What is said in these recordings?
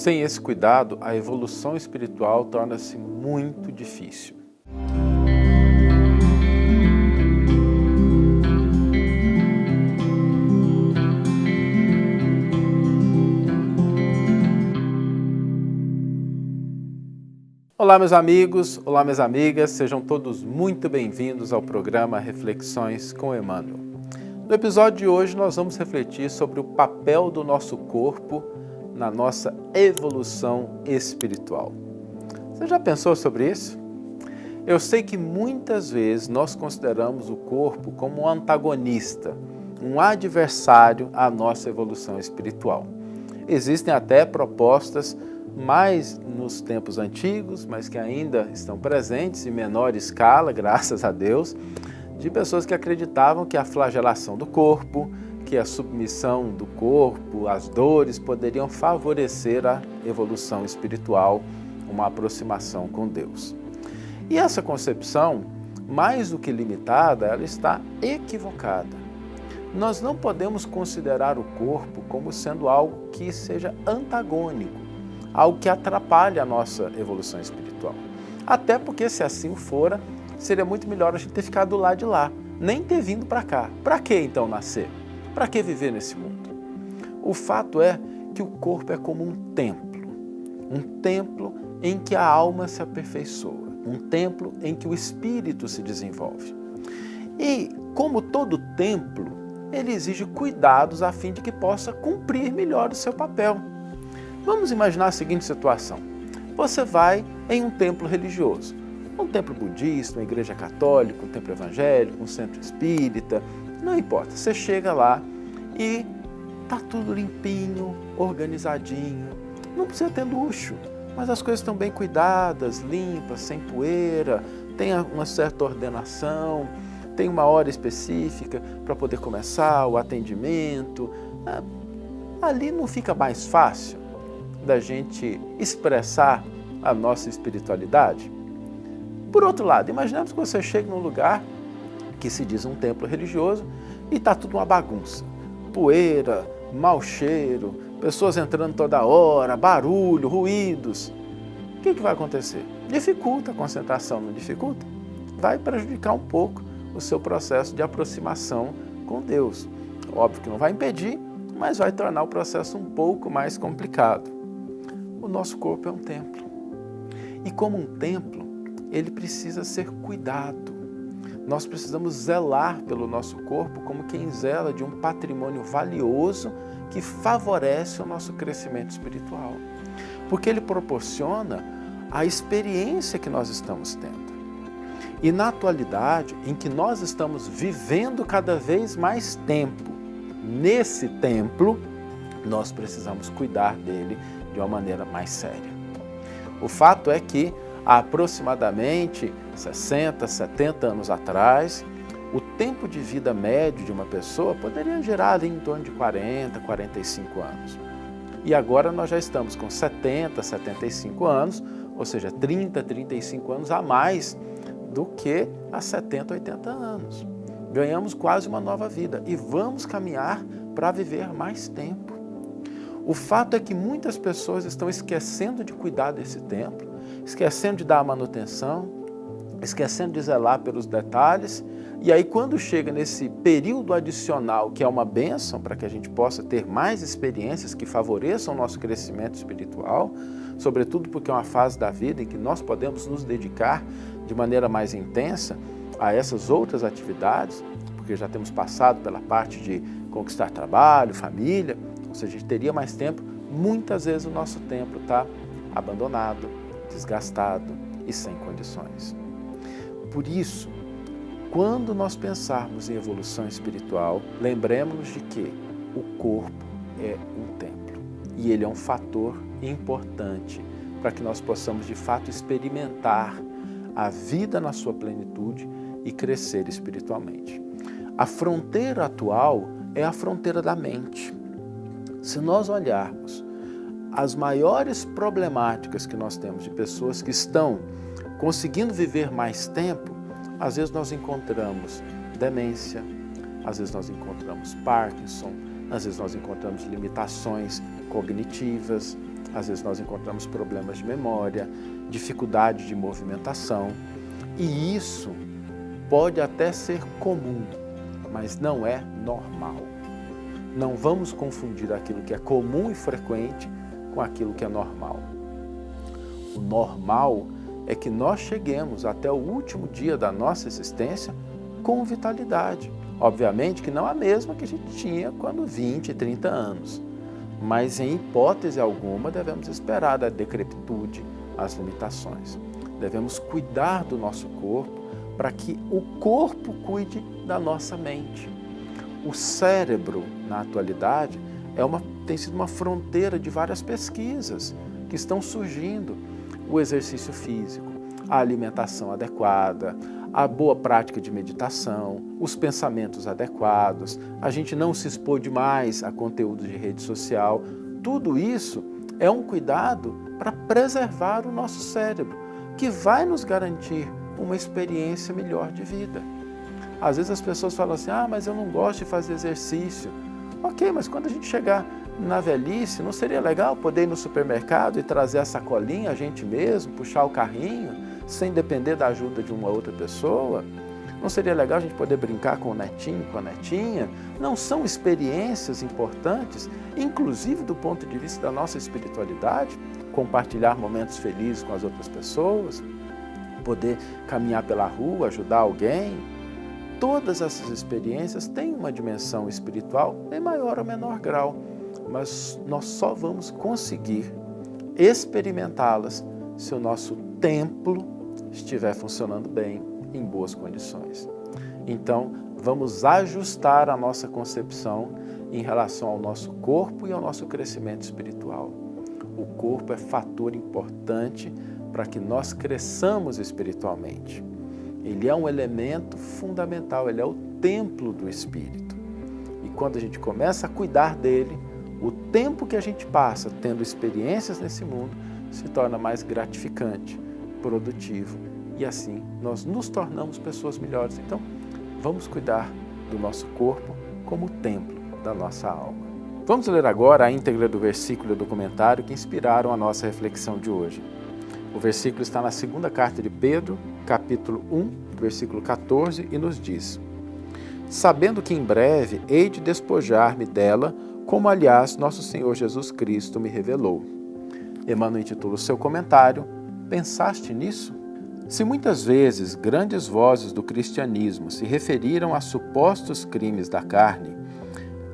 Sem esse cuidado, a evolução espiritual torna-se muito difícil. Olá, meus amigos, olá, minhas amigas, sejam todos muito bem-vindos ao programa Reflexões com Emmanuel. No episódio de hoje, nós vamos refletir sobre o papel do nosso corpo na nossa evolução espiritual. Você já pensou sobre isso? Eu sei que muitas vezes nós consideramos o corpo como um antagonista, um adversário à nossa evolução espiritual. Existem até propostas mais nos tempos antigos, mas que ainda estão presentes em menor escala, graças a Deus, de pessoas que acreditavam que a flagelação do corpo, que a submissão do corpo, as dores poderiam favorecer a evolução espiritual, uma aproximação com Deus. E essa concepção, mais do que limitada, ela está equivocada. Nós não podemos considerar o corpo como sendo algo que seja antagônico, algo que atrapalha a nossa evolução espiritual. Até porque, se assim o fora, seria muito melhor a gente ter ficado do lado de lá, nem ter vindo para cá. Para que então nascer? Para que viver nesse mundo? O fato é que o corpo é como um templo em que a alma se aperfeiçoa, um templo em que o espírito se desenvolve. E, como todo templo, ele exige cuidados a fim de que possa cumprir melhor o seu papel. Vamos imaginar a seguinte situação. Você vai em um templo religioso, um templo budista, uma igreja católica, um templo evangélico, um centro espírita, não importa. Você chega lá e está tudo limpinho, organizadinho. Não precisa ter luxo, mas as coisas estão bem cuidadas, limpas, sem poeira, tem uma certa ordenação, tem uma hora específica para poder começar o atendimento. Ali não fica mais fácil da gente expressar a nossa espiritualidade? Por outro lado, imaginemos que você chega num lugar que se diz um templo religioso e está tudo uma bagunça. Poeira, mau cheiro, pessoas entrando toda hora, barulho, ruídos. O que vai acontecer? Dificulta a concentração, não dificulta? Vai prejudicar um pouco o seu processo de aproximação com Deus. Óbvio que não vai impedir, mas vai tornar o processo um pouco mais complicado. O nosso corpo é um templo. E como um templo, ele precisa ser cuidado. Nós precisamos zelar pelo nosso corpo como quem zela de um patrimônio valioso que favorece o nosso crescimento espiritual. Porque ele proporciona a experiência que nós estamos tendo. E na atualidade, em que nós estamos vivendo cada vez mais tempo nesse templo, nós precisamos cuidar dele de uma maneira mais séria. O fato é que, há aproximadamente 60, 70 anos atrás, o tempo de vida médio de uma pessoa poderia gerar ali em torno de 40, 45 anos. E agora nós já estamos com 70, 75 anos, ou seja, 30, 35 anos a mais do que há 70, 80 anos. Ganhamos quase uma nova vida e vamos caminhar para viver mais tempo. O fato é que muitas pessoas estão esquecendo de cuidar desse templo, esquecendo de dar a manutenção, esquecendo de zelar pelos detalhes, e aí quando chega nesse período adicional, que é uma bênção para que a gente possa ter mais experiências que favoreçam o nosso crescimento espiritual, sobretudo porque é uma fase da vida em que nós podemos nos dedicar de maneira mais intensa a essas outras atividades, porque já temos passado pela parte de conquistar trabalho, família, ou seja, a gente teria mais tempo. Muitas vezes o nosso tempo está abandonado, desgastado e sem condições. Por isso, quando nós pensarmos em evolução espiritual, lembremos-nos de que o corpo é um templo e ele é um fator importante para que nós possamos de fato experimentar a vida na sua plenitude e crescer espiritualmente. A fronteira atual é a fronteira da mente. Se nós olharmos as maiores problemáticas que nós temos de pessoas que estão conseguindo viver mais tempo, às vezes nós encontramos demência, às vezes nós encontramos Parkinson, às vezes nós encontramos limitações cognitivas, Às vezes nós encontramos problemas de memória, dificuldade de movimentação, e isso pode até ser comum, mas não é normal. Não vamos confundir aquilo que é comum e frequente com aquilo que é normal. O normal é que nós cheguemos até o último dia da nossa existência com vitalidade. Obviamente que não a mesma que a gente tinha quando 20, 30 anos. Mas em hipótese alguma devemos esperar da decrepitude, as limitações. Devemos cuidar do nosso corpo para que o corpo cuide da nossa mente. O cérebro, na atualidade, tem sido uma fronteira de várias pesquisas que estão surgindo. O exercício físico, a alimentação adequada, a boa prática de meditação, os pensamentos adequados, a gente não se expor demais a conteúdo de rede social. Tudo isso é um cuidado para preservar o nosso cérebro, que vai nos garantir uma experiência melhor de vida. Às vezes as pessoas falam assim, mas eu não gosto de fazer exercício. Ok, mas quando a gente chegar na velhice, não seria legal poder ir no supermercado e trazer a sacolinha a gente mesmo, puxar o carrinho, sem depender da ajuda de uma outra pessoa? Não seria legal a gente poder brincar com o netinho, com a netinha? Não são experiências importantes, inclusive do ponto de vista da nossa espiritualidade? Compartilhar momentos felizes com as outras pessoas, poder caminhar pela rua, ajudar alguém. Todas essas experiências têm uma dimensão espiritual em maior ou menor grau, mas nós só vamos conseguir experimentá-las se o nosso templo estiver funcionando bem, em boas condições. Então, vamos ajustar a nossa concepção em relação ao nosso corpo e ao nosso crescimento espiritual. O corpo é fator importante para que nós cresçamos espiritualmente. Ele é um elemento fundamental, ele é o templo do Espírito. E quando a gente começa a cuidar dele, o tempo que a gente passa tendo experiências nesse mundo se torna mais gratificante, produtivo, e assim nós nos tornamos pessoas melhores. Então, vamos cuidar do nosso corpo como o templo da nossa alma. Vamos ler agora a íntegra do versículo do comentário que inspiraram a nossa reflexão de hoje. O versículo está na segunda carta de Pedro, capítulo 1, versículo 14, e nos diz: sabendo que em breve hei de despojar-me dela, como aliás nosso Senhor Jesus Cristo me revelou. Emmanuel intitula o seu comentário: pensaste nisso? Se muitas vezes grandes vozes do cristianismo se referiram a supostos crimes da carne,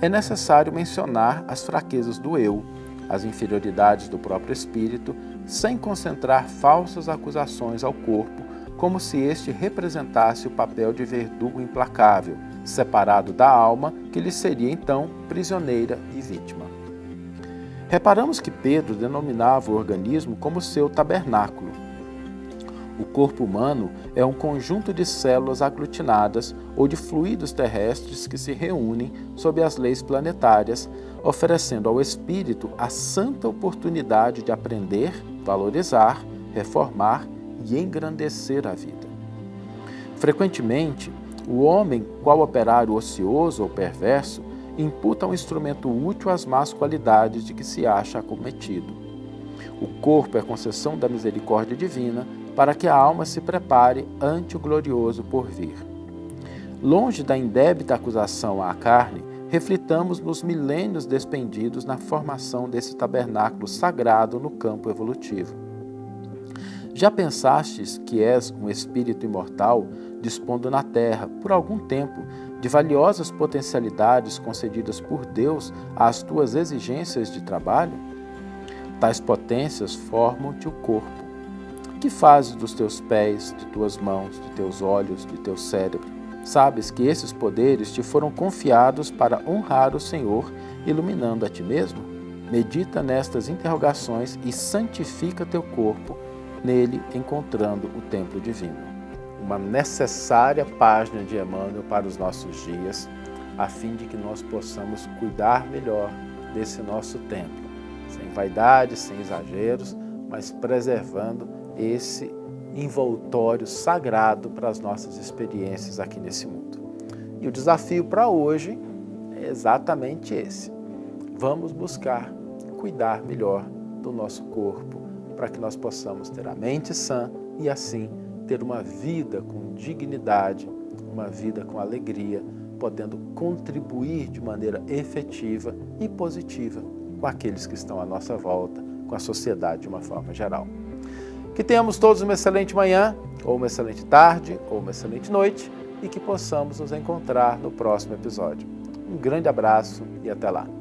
é necessário mencionar as fraquezas do eu, as inferioridades do próprio espírito, sem concentrar falsas acusações ao corpo, como se este representasse o papel de verdugo implacável, separado da alma, que lhe seria então prisioneira e vítima. Reparamos que Pedro denominava o organismo como seu tabernáculo. O corpo humano é um conjunto de células aglutinadas ou de fluidos terrestres que se reúnem sob as leis planetárias, oferecendo ao espírito a santa oportunidade de aprender, valorizar, reformar e engrandecer a vida. Frequentemente, o homem, qual operário ocioso ou perverso, imputa um instrumento útil às más qualidades de que se acha acometido. O corpo é a concessão da misericórdia divina para que a alma se prepare ante o glorioso porvir. Longe da indébita acusação à carne, reflitamos nos milênios despendidos na formação desse tabernáculo sagrado no campo evolutivo. Já pensastes que és um espírito imortal, dispondo na terra, por algum tempo, de valiosas potencialidades concedidas por Deus às tuas exigências de trabalho? Tais potências formam-te o corpo. Que fazes dos teus pés, de tuas mãos, de teus olhos, de teu cérebro? Sabes que esses poderes te foram confiados para honrar o Senhor, iluminando a ti mesmo? Medita nestas interrogações e santifica teu corpo, nele encontrando o templo divino. Uma necessária página de Emmanuel para os nossos dias, a fim de que nós possamos cuidar melhor desse nosso templo, sem vaidade, sem exageros, mas preservando esse envoltório sagrado para as nossas experiências aqui nesse mundo. E o desafio para hoje é exatamente esse. Vamos buscar cuidar melhor do nosso corpo, para que nós possamos ter a mente sã e assim ter uma vida com dignidade, uma vida com alegria, podendo contribuir de maneira efetiva e positiva com aqueles que estão à nossa volta, com a sociedade de uma forma geral. Que tenhamos todos uma excelente manhã, ou uma excelente tarde, ou uma excelente noite, e que possamos nos encontrar no próximo episódio. Um grande abraço e até lá!